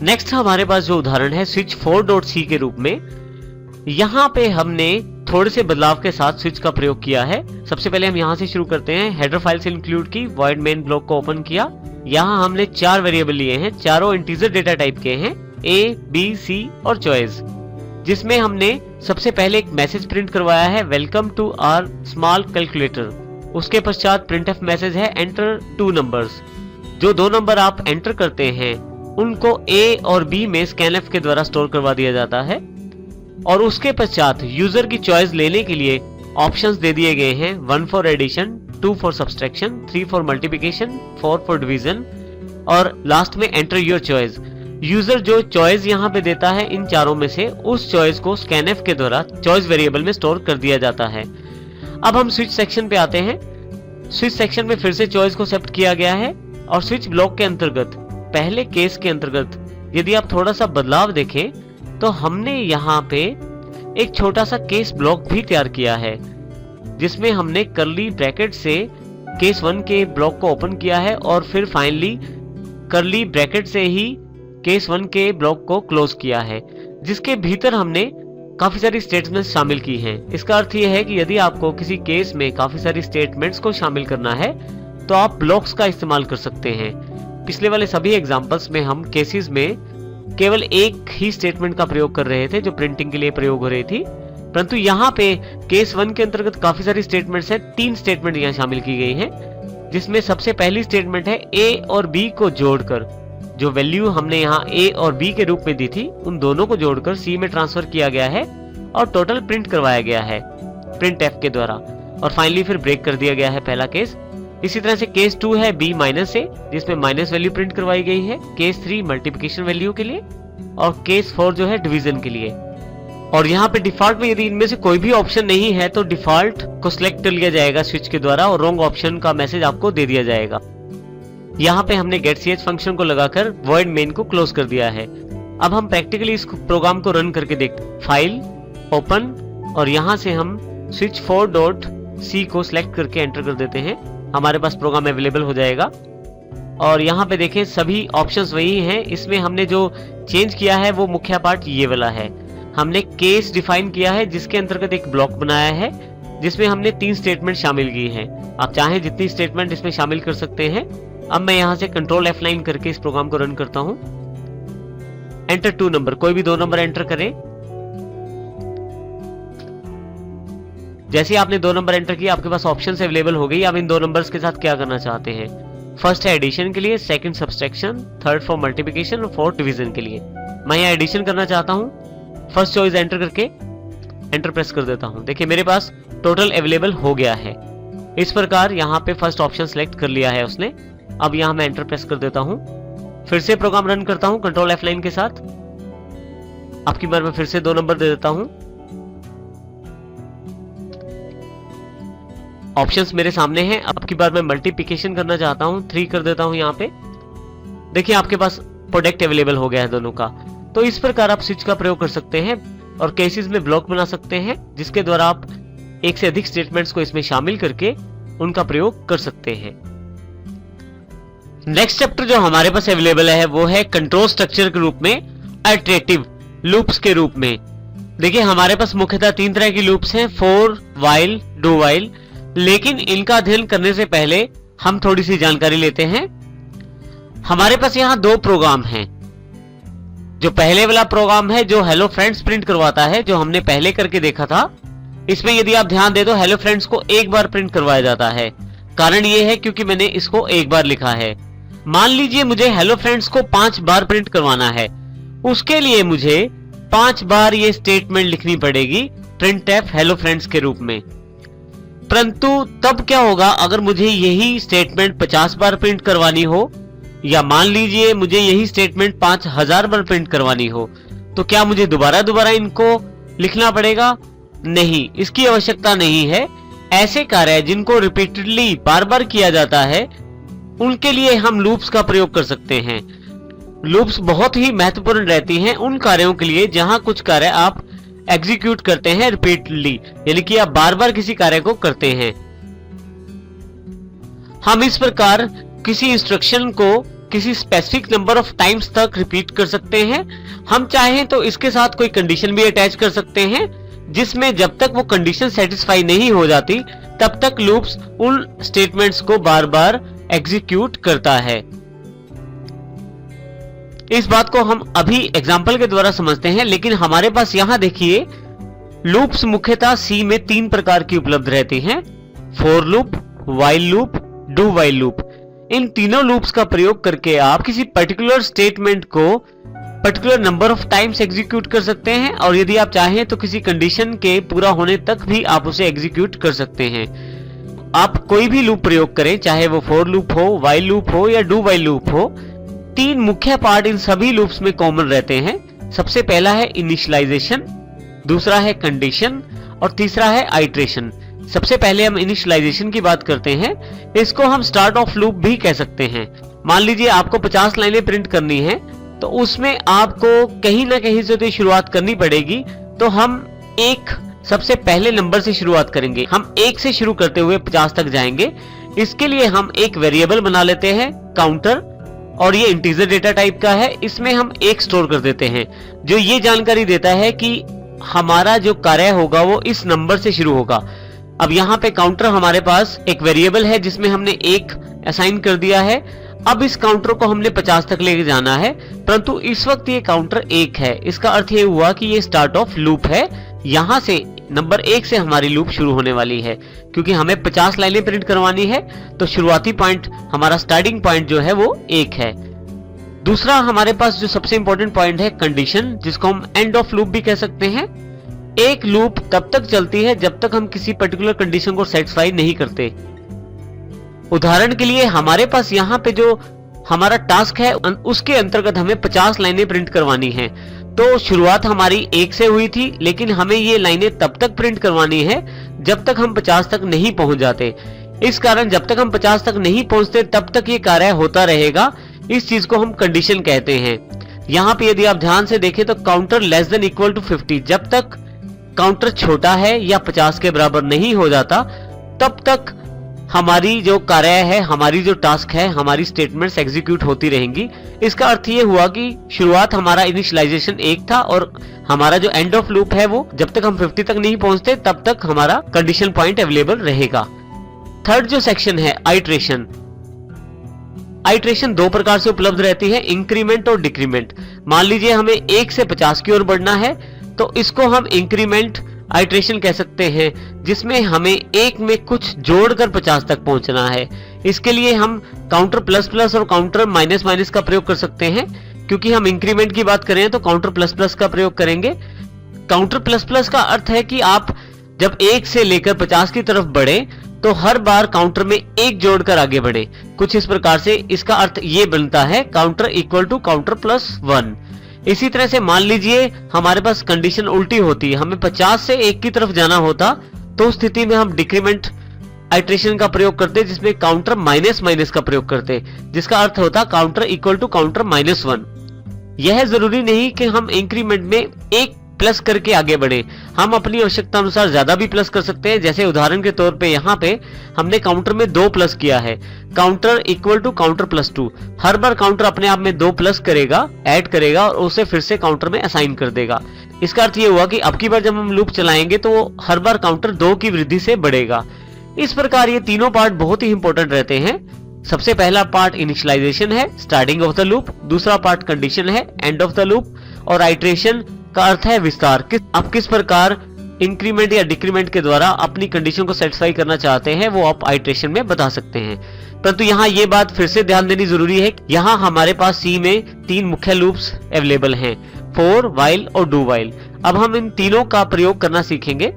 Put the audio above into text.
Next हमारे पास जो उदाहरण है स्विच 4.c के रूप में, यहाँ पे हमने थोड़े से बदलाव के साथ स्विच का प्रयोग किया है। सबसे पहले हम यहाँ से शुरू करते हैं। हेडर फाइल से इंक्लूड की, वॉइड मेन ब्लॉक को ओपन किया। यहाँ हमने 4 वेरिएबल लिए हैं, चारों इंटीजर डेटा टाइप के हैं, A, B, C और चॉइस, जिसमें हमने सबसे पहले एक मैसेज प्रिंट करवाया है, welcome to our small calculator. उसके पश्चात प्रिंटफ मैसेज है, एंटर 2 नंबर्स। जो 2 नंबर आप एंटर करते हैं उनको A और B में स्कैनफ के द्वारा स्टोर करवा दिया जाता है। और उसके पश्चात यूजर की चॉइस लेने के लिए ऑप्शंस दे दिए गए हैं, 1 for addition, 2 for subtraction, 3 for multiplication, 4 for division और लास्ट में एंटर योर चॉइस। यूजर जो चॉइस यहाँ पे देता है इन चारों में से, उस चॉइस को स्कैनफ के द्वारा चॉइस वेरिएबल में स्टोर कर दिया जाता है। अब हम स्विच सेक्शन पे आते हैं। स्विच सेक्शन में फिर से चॉइस को सेलेक्ट किया गया है और स्विच ब्लॉक के अंतर्गत, पहले केस के अंतर्गत यदि आप थोड़ा सा बदलाव देखें तो हमने यहाँ पे एक छोटा सा केस ब्लॉक भी तैयार किया है, जिसमें हमने कर्ली ब्रैकेट से केस 1 के ब्लॉक को ओपन किया है और फिर फाइनली कर्ली ब्रैकेट से ही केस 1 के ब्लॉक को क्लोज किया है, जिसके भीतर हमने काफी सारी स्टेटमेंट्स शामिल की हैं। इसका अर्थ यह है कि यदि आपको किसी केस में काफी सारी स्टेटमेंट्स को शामिल करना है तो आप ब्लॉक्स का इस्तेमाल कर सकते हैं। पिछले वाले सभी एग्जांपल्स में हम केसेस में केवल एक ही स्टेटमेंट का प्रयोग कर रहे थे जो प्रिंटिंग के लिए प्रयोग हो रही थी, परंतु यहाँ पे केस 1 के अंतर्गत काफी सारी स्टेटमेंट्स हैं। 3 स्टेटमेंट यहाँ शामिल की गई हैं, जिसमें सबसे पहली स्टेटमेंट है A और B को जोड़कर, जो वैल्यू हमने यहाँ A और B के रूप में दी थी उन दोनों को जोड़कर C में ट्रांसफर किया गया है और टोटल प्रिंट करवाया गया है प्रिंट F के द्वारा, और फाइनली फिर ब्रेक कर दिया गया है पहला केस। इसी तरह से केस 2 है B माइनस A, जिसमें माइनस वैल्यू प्रिंट करवाई गई है, केस 3 मल्टीप्लिकेशन वैल्यू के लिए और केस 4 जो है डिवीजन के लिए। और यहाँ पे डिफॉल्ट में यदि इनमें से कोई भी ऑप्शन नहीं है तो डिफॉल्ट को सिलेक्ट कर लिया जाएगा स्विच के द्वारा और रॉन्ग ऑप्शन का मैसेज आपको दे दिया जाएगा। यहाँ पे हमने getch फंक्शन को लगाकर void main को क्लोज कर दिया है। अब हम प्रैक्टिकली इस प्रोग्राम को रन करके देखते हैं। फाइल ओपन और यहाँ से हम स्विच 4.c को सिलेक्ट करके एंटर कर देते हैं। हमारे पास प्रोग्राम अवेलेबल हो जाएगा और यहाँ पे देखें सभी ऑप्शंस वही हैं। इसमें हमने जो चेंज किया है वो मुख्य पार्ट ये वाला है। हमने केस डिफाइन किया है जिसके अंतर्गत एक ब्लॉक बनाया है जिसमें हमने 3 स्टेटमेंट शामिल की हैं। आप चाहें जितनी स्टेटमेंट इसमें शामिल कर सकते हैं। अब मैं यहाँ से कंट्रोल F9 करके इस प्रोग्राम को रन करता हूँ। एंटर 2 नंबर, कोई भी 2 नंबर एंटर करें। जैसे आपने 2 नंबर एंटर किया आपके पास ऑप्शन अवेलेबल हो गई। आप इन 2 नंबर्स के साथ क्या करना चाहते हैं। फर्स्ट है एडिशन के लिए, second subtraction, third for multiplication और फोर्थ डिवीजन के लिए। मैं यहाँ एडिशन करना चाहता हूँ। फर्स्ट चॉइस एंटर करके एंटर प्रेस कर देता हूँ। देखिए मेरे पास टोटल अवेलेबल हो गया है। इस प्रकार यहाँ पे फर्स्ट ऑप्शन सेलेक्ट कर लिया है उसने। अब यहाँ मैं एंटर प्रेस कर देता हूँ। फिर से प्रोग्राम रन करता हूँ कंट्रोल F9 के साथ। अब की बार मैं फिर से 2 नंबर दे देता हूँ। ऑप्शंस मेरे सामने हैं। अब की बार मैं मल्टीप्लिकेशन करना चाहता हूँ, 3 कर देता हूँ यहाँ पे। देखिए आपके पास प्रोडक्ट अवेलेबल हो गया है दोनों का। तो इस प्रकार आप स्विच का प्रयोग कर सकते हैं और केसेस में ब्लॉक बना सकते हैं जिसके द्वारा आप एक से अधिक स्टेटमेंट्स को इसमें शामिल करके उनका प्रयोग कर सकते हैं। नेक्स्ट चैप्टर जो हमारे पास अवेलेबल है वो है कंट्रोल स्ट्रक्चर के रूप में आइटरेटिव लूप्स के रूप में। देखिए हमारे पास मुख्यतः 3 तरह की लूप्स हैं, फॉर, व्हाइल, डू व्हाइल। लेकिन इनका अध्ययन करने से पहले हम थोड़ी सी जानकारी लेते हैं। हमारे पास यहाँ 2 प्रोग्राम हैं। जो पहले वाला प्रोग्राम है जो हेलो फ्रेंड्स प्रिंट करवाता है, जो हमने पहले करके देखा था। इसमें यदि आप ध्यान दे तो हेलो फ्रेंड्स को एक बार प्रिंट करवाया जाता है। कारण ये है क्योंकि मैंने इसको एक बार लिखा है। मान लीजिए मुझे हेलो फ्रेंड्स को 5 बार प्रिंट करवाना है, उसके लिए मुझे 5 बार ये स्टेटमेंट लिखनी पड़ेगी printf हेलो फ्रेंड्स के रूप में। परंतु तब क्या होगा अगर मुझे यही स्टेटमेंट 50 बार प्रिंट करवानी हो, या मान लीजिए मुझे यही स्टेटमेंट 5000 बार प्रिंट करवानी हो, तो क्या मुझे दोबारा इनको लिखना पड़ेगा? नहीं, इसकी आवश्यकता नहीं है। ऐसे कार्य जिनको रिपीटेडली बार बार किया जाता है उनके लिए हम लूप्स का प्रयोग कर सकते हैं। लूप्स बहुत ही महत्वपूर्ण रहती हैं उन कार्यों के लिए जहां कुछ कार्य आप एग्जीक्यूट करते हैं रिपीटेडली, यानी कि आप बार बार किसी कार्य को करते हैं। हम इस प्रकार किसी इंस्ट्रक्शन को किसी स्पेसिफिक नंबर ऑफ टाइम्स तक रिपीट कर सकते हैं। हम चाहें तो इसके साथ कोई कंडीशन भी अटैच कर सकते हैं, जिसमें जब तक वो कंडीशन सेटिस्फाई नहीं हो जाती तब तक लूप्स उन स्टेटमेंट्स को बार बार एग्जीक्यूट करता है। इस बात को हम अभी एग्जाम्पल के द्वारा समझते हैं, लेकिन हमारे पास यहां देखिए लूप्स मुख्यतः सी में 3 प्रकार की उपलब्ध रहती हैं: for loop, while loop, do while loop. इन तीनों लूप्स का प्रयोग करके आप किसी पर्टिकुलर स्टेटमेंट को particular number of times execute कर सकते हैं, और यदि आप चाहें तो किसी कंडीशन के पूरा होने तक भी आप उसे एग्जीक्यूट कर सकते हैं। आप कोई भी लूप प्रयोग करें, चाहे वो फॉर लूप हो, व्हाइल लूप हो या डू व्हाइल लूप हो, 3 मुख्य पार्ट इन सभी लूप्स में कॉमन रहते हैं। सबसे पहला है इनिशियलाइजेशन, दूसरा है कंडीशन और तीसरा है आइट्रेशन। सबसे पहले हम इनिशियलाइजेशन की बात करते हैं। इसको हम स्टार्ट ऑफ लूप भी कह सकते हैं। मान लीजिए आपको 50 लाइनें प्रिंट करनी है, तो उसमें आपको कहीं ना कहीं से तो शुरुआत करनी पड़ेगी। तो हम एक सबसे पहले नंबर से शुरुआत करेंगे। हम 1 से शुरू करते हुए 50 तक जाएंगे। इसके लिए हम एक वेरिएबल बना लेते हैं काउंटर, और ये इंटीजर डेटा टाइप का है। इसमें हम 1 स्टोर कर देते हैं, जो ये जानकारी देता है कि हमारा जो कार्य होगा वो इस नंबर से शुरू होगा। अब यहाँ पे काउंटर हमारे पास एक वेरिएबल है जिसमें हमने 1 असाइन कर दिया है। अब इस काउंटर को हमने 50 तक लेके जाना है, परंतु इस वक्त ये काउंटर 1 है। इसका अर्थ ये हुआ कि ये स्टार्ट ऑफ लूप है। यहां से नंबर 1 से हमारी लूप शुरू होने वाली है, क्योंकि हमें 50 लाइनें प्रिंट करवानी है। तो शुरुआती पॉइंट, हमारा स्टार्टिंग पॉइंट जो है वो 1 है। दूसरा हमारे पास जो सबसे इंपॉर्टेंट पॉइंट है कंडीशन, जिसको हम एंड ऑफ लूप भी कह सकते हैं। एक लूप तब तक चलती है जब तक हम किसी पर्टिकुलर कंडीशन को सेटिस्फाई नहीं करते। उदाहरण के लिए हमारे पास यहाँ पे जो हमारा टास्क है उसके अंतर्गत हमें 50 लाइनें प्रिंट करवानी है। तो शुरुआत हमारी 1 से हुई थी, लेकिन हमें ये लाइनें तब तक प्रिंट करवानी है जब तक हम 50 तक नहीं पहुंच जाते। इस कारण जब तक हम 50 तक नहीं पहुंचते तब तक ये कार्य होता रहेगा। इस चीज को हम कंडीशन कहते हैं। यहाँ पे यदि आप ध्यान से देखें तो counter less than equal to 50, जब तक काउंटर छोटा है या 50 के बराबर नहीं हो जाता तब तक हमारी जो कार्य है, हमारी जो टास्क है, हमारी स्टेटमेंट्स एग्जीक्यूट होती रहेंगी। इसका अर्थ ये हुआ कि शुरुआत हमारा इनिशियलाइजेशन 1 था और हमारा जो एंड ऑफ लूप है वो जब तक हम 50 तक नहीं पहुंचते तब तक हमारा कंडीशन पॉइंट अवेलेबल रहेगा। थर्ड जो सेक्शन है आइट्रेशन। आइट्रेशन 2 प्रकार से उपलब्ध रहती है, इंक्रीमेंट और डिक्रीमेंट। मान लीजिए हमें 1 से 50 की ओर बढ़ना है, तो इसको हम इंक्रीमेंट आइट्रेशन कह सकते हैं, जिसमें हमें 1 में कुछ जोड़कर 50 तक पहुंचना है। इसके लिए हम काउंटर प्लस प्लस और काउंटर माइनस माइनस का प्रयोग कर सकते हैं। क्योंकि हम इंक्रीमेंट की बात करें तो काउंटर प्लस प्लस का प्रयोग करेंगे। काउंटर प्लस प्लस का अर्थ है कि आप जब 1 से लेकर 50 की तरफ बढ़े तो हर बार काउंटर में 1 जोड़कर आगे बढ़े। कुछ इस प्रकार से इसका अर्थ ये बनता है counter equal to counter plus 1। इसी तरह से मान लीजिए हमारे पास कंडीशन उल्टी होती है, हमें 50 से 1 की तरफ जाना होता, तो उस स्थिति में हम डिक्रीमेंट आइट्रेशन का प्रयोग करते, जिसमें काउंटर माइनस माइनस का प्रयोग करते, जिसका अर्थ होता counter equal to counter minus 1। यह जरूरी नहीं कि हम इंक्रीमेंट में 1 प्लस करके आगे बढ़े, हम अपनी आवश्यकता अनुसार ज्यादा भी प्लस कर सकते हैं। जैसे उदाहरण के तौर पे यहाँ पे हमने काउंटर में 2 प्लस किया है, counter equal to counter plus 2। हर बार काउंटर अपने आप में 2 प्लस करेगा, ऐड करेगा और उसे फिर से काउंटर में असाइन कर देगा। इसका अर्थ ये हुआ कि अब की बार जब हम लूप चलाएंगे तो वो हर बार काउंटर 2 की वृद्धि से बढ़ेगा। इस प्रकार ये तीनों पार्ट बहुत ही इंपॉर्टेंट रहते हैं। सबसे पहला पार्ट इनिशियलाइजेशन है, स्टार्टिंग ऑफ द लूप। दूसरा पार्ट कंडीशन है, एंड ऑफ द लूप। और आइट्रेशन का अर्थ है विस्तार। आप किस प्रकार इंक्रीमेंट या डिक्रीमेंट के द्वारा अपनी कंडीशन को सेटिस्फाई करना चाहते हैं वो आप आइट्रेशन में बता सकते हैं। परंतु यहाँ ये बात फिर से ध्यान देनी जरूरी है, यहाँ हमारे पास सी में 3 मुख्य लूप्स अवेलेबल हैं, फॉर, व्हाइल और डू व्हाइल। अब हम इन तीनों का प्रयोग करना सीखेंगे।